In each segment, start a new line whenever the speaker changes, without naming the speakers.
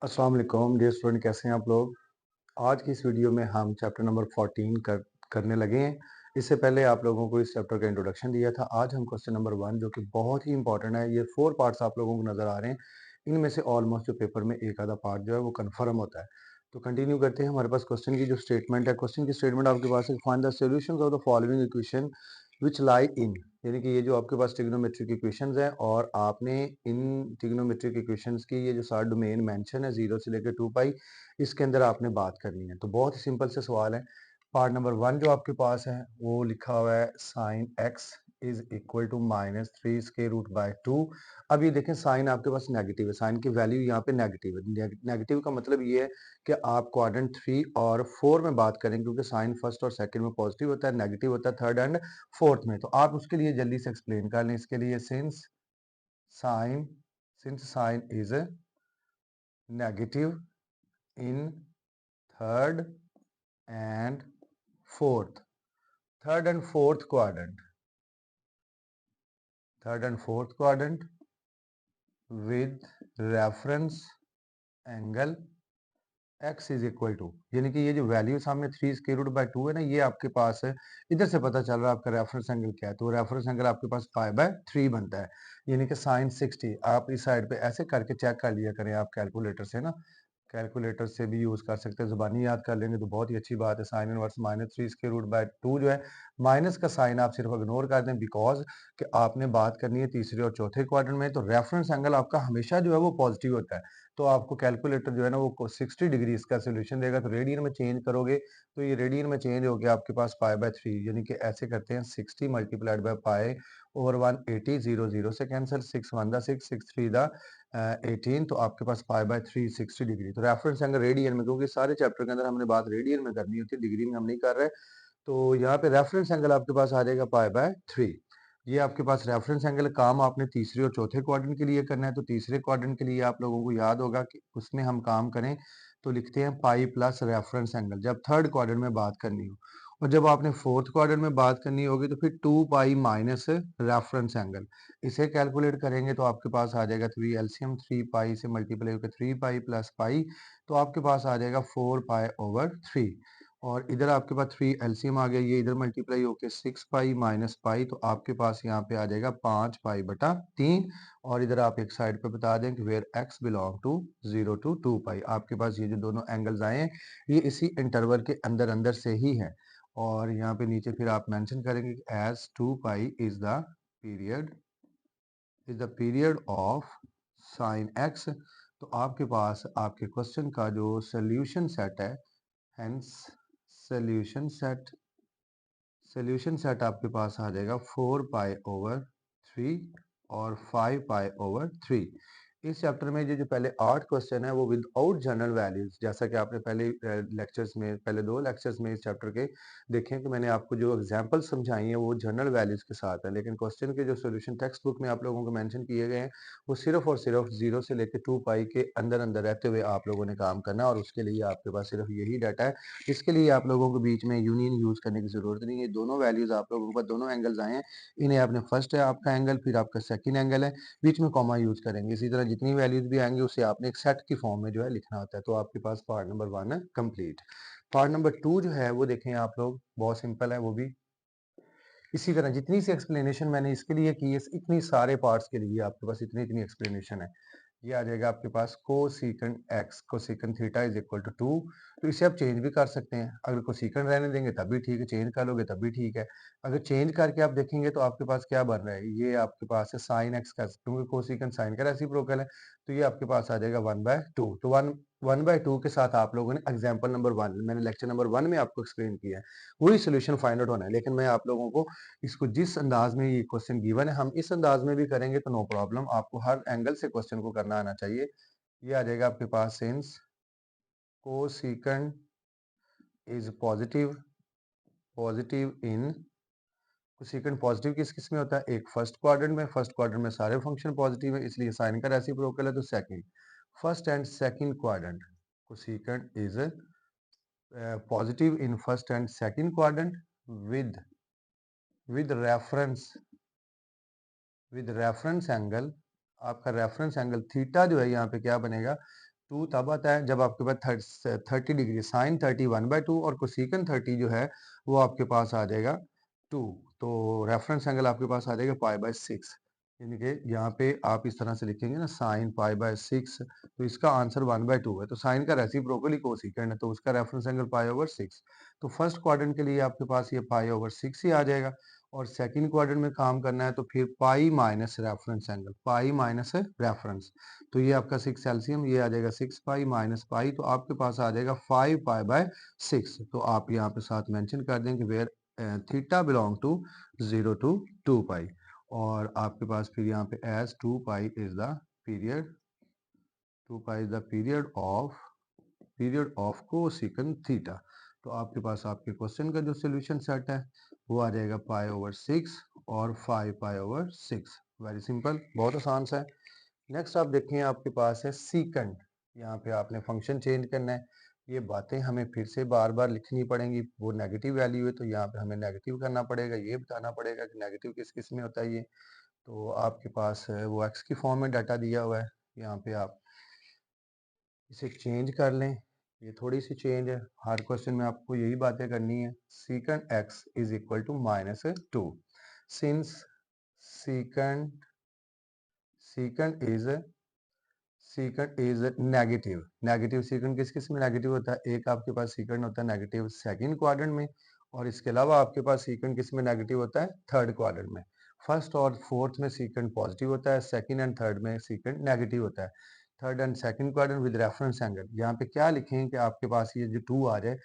अस्सलाम वालेकुम dear student, कैसे हैं आप लोग। आज की इस वीडियो में हम चैप्टर नंबर 14 करने लगे हैं। इससे पहले आप लोगों को इस चैप्टर का इंट्रोडक्शन दिया था। आज हम क्वेश्चन नंबर 1 जो कि बहुत ही इंपॉर्टेंट है, ये 4 पार्ट्स आप लोगों को नज़र आ रहे हैं। इनमें से ऑलमोस्ट जो पेपर में एक आधा पार्ट जो है वो कन्फर्म होता है। तो कंटिन्यू करते हैं। हमारे पास क्वेश्चन की जो स्टेटमेंट है, क्वेश्चन की स्टेटमेंट आपके पास है, find the solutions of the following equation which lie in, यानी कि ये जो आपके पास ट्रिग्नोमेट्रिक इक्वेशंस हैं और आपने इन ट्रिग्नोमेट्रिक इक्वेशंस की ये जो सारा डोमेन मेंशन है 0 से लेकर 2 पाई, इसके अंदर आपने बात करनी है। तो बहुत ही सिंपल से सवाल है। पार्ट नंबर 1 जो आपके पास है वो लिखा हुआ है sine X is equal to minus three square root by 2। अब ये देखें, साइन आपके पास नेगेटिव है, साइन की वैल्यू यहाँ पे नेगेटिव है। नेगेटिव का मतलब ये है कि आप क्वाड्रेंट 3 और 4 में बात करें, क्योंकि साइन फर्स्ट और सेकंड में पॉजिटिव होता है, नेगेटिव होता है थर्ड एंड फोर्थ में। तो आप उसके लिए जल्दी से एक्सप्लेन कर लें। इसके लिए sine since sine is negative in third and fourth third and fourth quadrant with reference angle x is equal to, यानी कि ये जो वैल्यू सामने 3 स्क्वायर रूट बाय 2 है ना, ये आपके पास है। इधर से पता चल रहा है आपका रेफरेंस एंगल क्या है, तो रेफरेंस एंगल आपके पास पाई बाय 3 बनता है, यानी कि साइन 60। आप इस साइड पे ऐसे करके चेक कर लिया करें आप कैलकुलेटर से ना, कैलकुलेटर से भी यूज कर सकते हैं, जुबानी याद कर लेंगे तो बहुत ही अच्छी बात है। Sine inverse minus three square root by 2 जो है, माइनस का साइन आप सिर्फ इग्नोर कर दें, बिकॉज कि आपने बात करनी है तीसरे और चौथे क्वाड्रेंट में, तो रेफरेंस एंगल आपका हमेशा जो है वो पॉजिटिव होता है। तो आपको कैलकुलेटर जो है ना वो 60 डिग्री इसका सोल्यूशन देगा। तो रेडियन में चेंज करोगे तो ये रेडियन में चेंज हो गया आपके पास पाई बाय 3, यानी कि ऐसे करते हैं 60 मल्टीप्लाइड बाय पाई ओवर 180, 0 से कैंसिल, 6 1 दा 6, 6 3 दा 18, तो आपके पास पाई बाय 360 डिग्री। तो रेफरेंस एंगल रेडियन में, क्योंकि सारे चैप्टर के अंदर हमने बात रेडियन में करनी होती है, डिग्री में हम नहीं कर रहे, तो यहाँ पे रेफरेंस एंगल आपके पास आ जाएगा पाई बाय 3। ये आपके पास रेफरेंस एंगल काम आपने तीसरे और चौथे क्वाड्रेंट के लिए करना है। तो तीसरे क्वाड्रेंट के लिए आप लोगों को याद होगा कि उसमें हम काम करें तो लिखते हैं पाई प्लस रेफरेंस एंगल, जब थर्ड क्वाड्रेंट में बात करनी हो। और जब आपने फोर्थ क्वाड्रेंट में बात करनी होगी तो फिर 2 पाई माइनस रेफरेंस एंगल, इसे कैलकुलेट करेंगे तो आपके पास आ जाएगा 3 एलसीएम, 3 पाई से मल्टीप्लाई होकर 3 पाई प्लस पाई, तो आपके पास आ जाएगा 4 पाई ओवर 3। और इधर आपके पास 3 एलसीएम आ गया, ये इधर मल्टीप्लाई होकर 6 पाई माइनस पाई, तो आपके पास यहाँ पे आ जाएगा 5 पाई बटा 3। और इधर आप एक साइड पे बता दें कि where x belong to 0 to 2 pi, आपके पास ये जो दोनों एंगल्स आए हैं ये इसी इंटरवल के अंदर अंदर से ही है। और यहाँ पे नीचे फिर आप मेंशन करेंगे कि as 2 pi period is the period of sine X. तो आपके पास आपके क्वेश्चन का जो सोल्यूशन सेट है, हेंस सोल्यूशन सेट आपके पास आ जाएगा 4 पाई ओवर 3 और 5 पाई ओवर 3। इस चैप्टर में जो पहले 8 क्वेश्चन है वो विदाउट जनरल वैल्यूज, जैसा कि आपने पहले लेक्चर्स में, पहले 2 लेक्चर्स में इस चैप्टर के देखें कि मैंने आपको जो एग्जांपल समझाई है वो जनरल वैल्यूज के साथ है, लेकिन क्वेश्चन के जो सोल्यूशन टेक्स्ट बुक में आप लोगों को मेंशन किए गए हैं वो सिर्फ और सिर्फ 0 से लेकर 2 पाई के अंदर अंदर रहते हुए आप लोगों ने काम करना है, और उसके लिए आपके पास सिर्फ यही डाटा है। इसके लिए आप लोगों को बीच में यूनियन यूज करने की जरूरत नहीं है। दोनों वैल्यूज आप लोगों के पास, दोनों एंगल्स आए हैं, इन्हें आपने फर्स्ट है आपका एंगल, फिर आपका सेकंड एंगल है, बीच में कॉमा यूज करेंगे। इसी तरह जितनी वैल्यूज भी आएंगे उसे आपने एक सेट की फॉर्म में जो है लिखना होता है। तो आपके पास पार्ट नंबर 1 है कंप्लीट। पार्ट नंबर 2 जो है वो देखें आप लोग, बहुत सिंपल है वो भी। इसी तरह जितनी सी एक्सप्लेनेशन मैंने इसके लिए की है, इतनी सारे पार्ट्स के लिए आपके पास इतनी इतनी एक्सप्लेनेशन है। ये आ जाएगा आपके पास cosecant x cosecant theta is equal to 2। तो इसे आप चेंज भी कर सकते हैं, अगर कोसेकंड रहने देंगे तब भी ठीक है, चेंज कर लोगे तब भी ठीक है। अगर चेंज करके आप देखेंगे तो आपके पास क्या बन रहा है, ये आपके पास है साइन एक्स का, क्योंकि कोसेकंड साइन का रेसिप्रोकल है, तो ये आपके पास आ जाएगा 1/2। तो 1/2 के साथ आप लोगों ने एग्जाम्पल नंबर 1, मैंने लेक्चर नंबर 1 में आपको एक्सप्लेन किया है, वही सोल्यूशन फाइंड आउट होना है। लेकिन मैं आप लोगों को इसको जिस अंदाज में ये क्वेश्चन गिवन है हम इस अंदाज में भी करेंगे तो नो प्रॉब्लम, आपको हर एंगल से क्वेश्चन को करना आना चाहिए। ये आ जाएगा आपके पास since cosecant is positive positive in, cosecant positive किस किस में होता है, एक फर्स्ट क्वाड्रेंट में, फर्स्ट क्वाड्रेंट में सारे फंक्शन पॉजिटिव है इसलिए साइन का रेसिप्रोकल है, तो second, first and second quadrant, cosecant is positive in first and second quadrant with with reference with reference angle, आपका रेफरेंस एंगल थीटा जो है यहाँ पे क्या बनेगा, 2 तब आता है जब आपके पास 30 डिग्री साइन 30 1/2 और कोसेकन 30 जो है वो आपके पास आ जाएगा 2। तो रेफरेंस एंगल आपके पास आ जाएगा पाई/6, यानी कि यहाँ पे आप इस तरह से लिखेंगे ना साइन पाई/6, तो इसका आंसर 1/2 है। तो साइन का रेसिप्रोकल कोसेकंड है, तो उसका रेफरेंस एंगल पाई/6। तो फर्स्ट क्वाड्रेंट के लिए आपके पास ये पाई/6 ही आ जाएगा, और सेकंड क्वाड्रेंट में काम करना है तो फिर pi minus reference angle, pi minus reference. तो ये आपका 6 एलसीएम, ये आ जाएगा 6 पाई माइनस पाई, तो आपके पास आ जाएगा 5 पाई/6। तो आप यहाँ पे साथ मेंशन कर दें कि where theta belong to 0 to 2 pi, और आपके पास फिर यहाँ पे as 2 pi is the period, 2 pi is the period of cosecant theta. तो आपके पास आपके क्वेश्चन का जो सोल्यूशन सेट है वो आ जाएगा पाई/6 और 5 पाई/6। वेरी सिंपल, बहुत आसान सा है। नेक्स्ट आप देखें, आपके पास है सीकंड। यहाँ पे आपने फंक्शन चेंज करना है। ये बातें हमें फिर से बार बार लिखनी पड़ेंगी। वो नेगेटिव वैल्यू है तो यहाँ पे हमें नेगेटिव करना पड़ेगा, ये बताना पड़ेगा कि नेगेटिव किस किस में होता है ये। तो आपके पास है वो एक्स की फॉर्म में डाटा दिया हुआ है, यहाँ पे आप इसे चेंज कर लें। ये थोड़ी सी चेंज है, हर क्वेश्चन में आपको यही बातें करनी है। Secant X is equal to -2 since secant secant is secant is negative. Negative secant किस किस में नेगेटिव होता है? एक आपके पास सीकंड होता है नेगेटिव सेकंड क्वाड्रेंट में, और इसके अलावा आपके पास सीकंड किस में नेगेटिव होता है? थर्ड क्वाड्रेंट में। फर्स्ट और फोर्थ में सीकंड पॉजिटिव होता है, सेकंड एंड थर्ड में सीकंड नेगेटिव होता है। Third and second quadrant with reference angle, यहाँ पे क्या लिखें कि आपके पास ये जो 2 आ जाए,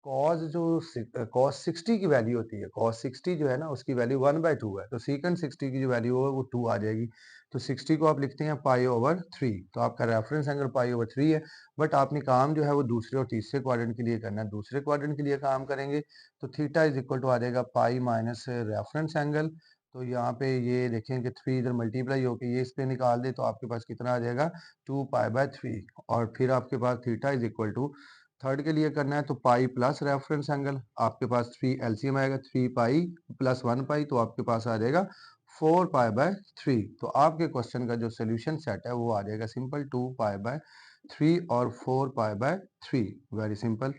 कॉस 60 की वैल्यू होती है, कॉस 60 जो है ना उसकी वैल्यू 1/2 है, तो सीकंड 60 की जो वैल्यू है वो 2 आ जाएगी। तो 60 को आप लिखते हैं पाई/3, तो आपका रेफरेंस एंगल पाई/3 है। बट आपने काम जो है वो दूसरे और तीसरे क्वाड्रेंट के लिए करना है। दूसरे क्वाड्रेंट के लिए काम करेंगे तो थीटा इज इक्वल टू आ जाएगा पाई माइनस रेफरेंस एंगल। तो यहाँ पे ये देखें कि 3 इधर मल्टीप्लाई होकर ये इस पे निकाल दे तो आपके पास कितना आ जाएगा? 2 पाई/3। और फिर आपके पास theta is equal to third के लिए करना है तो पाई प्लस रेफरेंस एंगल, आपके पास 3 एलसीएम आएगा, 3 पाई प्लस 1 पाई, तो आपके पास आ जाएगा 4 पाई/3। तो आपके क्वेश्चन का जो सोल्यूशन सेट है वो आ जाएगा सिंपल 2 पाई/3 और 4 पाई/3। Very simple.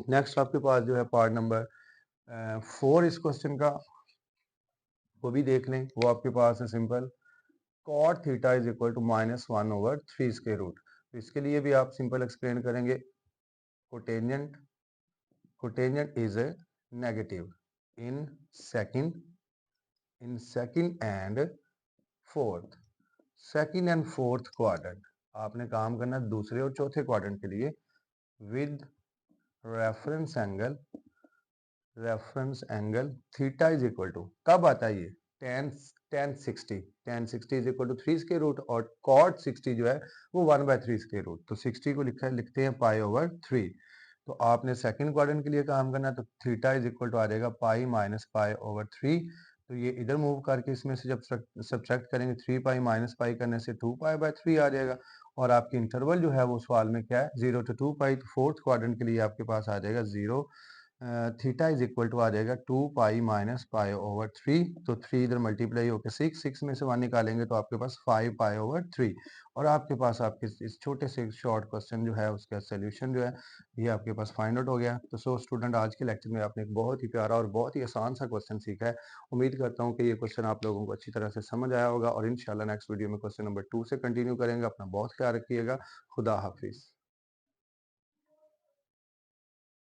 नेक्स्ट आपके पास जो है पार्ट नंबर 4 इस क्वेश्चन का, वो भी देख लें। वो आपके पास है simple cot theta is equal to -1/3 square root. तो इसके लिए भी आप सिंपल एक्सप्लेन करेंगे। Cotangent cotangent is negative in second and fourth, second and fourth quadrant. आपने काम करना है दूसरे और चौथे क्वाड्रेंट के लिए with reference angle theta is equal to, कब आता है ये? tan 60 is equal to 3 square root, और cot 60 जो है वो 1/3 स्क्वायर रूट। तो 60 को लिखते हैं पाई/3। तो आपने सेकंड क्वाड्रेंट के लिए काम करना है तो थीटा इज इक्वल टू आ जाएगा पाई माइनस पाई/3। तो ये इधर मूव करके इसमें से जब सब्ट्रैक्ट करेंगे 3 पाई माइनस पाई करने से 2 पाई/3 आ जाएगा। और आपकी इंटरवल जो है वो सवाल में क्या है? 0 to 2 पाई। तो फोर्थ क्वाड्रेंट के लिए आपके पास आ जाएगा 0, थीटा इज इक्वल टू आ जाएगा 2 पाई माइनस पाई/3। तो 3 इधर मल्टीप्लाई होकर 6 में से 1 निकालेंगे तो आपके पास 5 पाई/3। और आपके पास आपके इस छोटे से शॉर्ट क्वेश्चन जो है उसका सोल्यूशन जो है ये आपके पास फाइंड आउट हो गया। तो सो स्टूडेंट, आज के लेक्चर में आपने एक बहुत ही प्यारा और बहुत ही आसान सा क्वेश्चन सीखा है। उम्मीद करता हूँ कि ये क्वेश्चन आप लोगों को अच्छी तरह से समझ आया होगा, और इंशाल्लाह नेक्स्ट वीडियो में क्वेश्चन नंबर 2 से कंटिन्यू करेंगे। अपना बहुत ख्याल रखिएगा। खुदा हाफिज।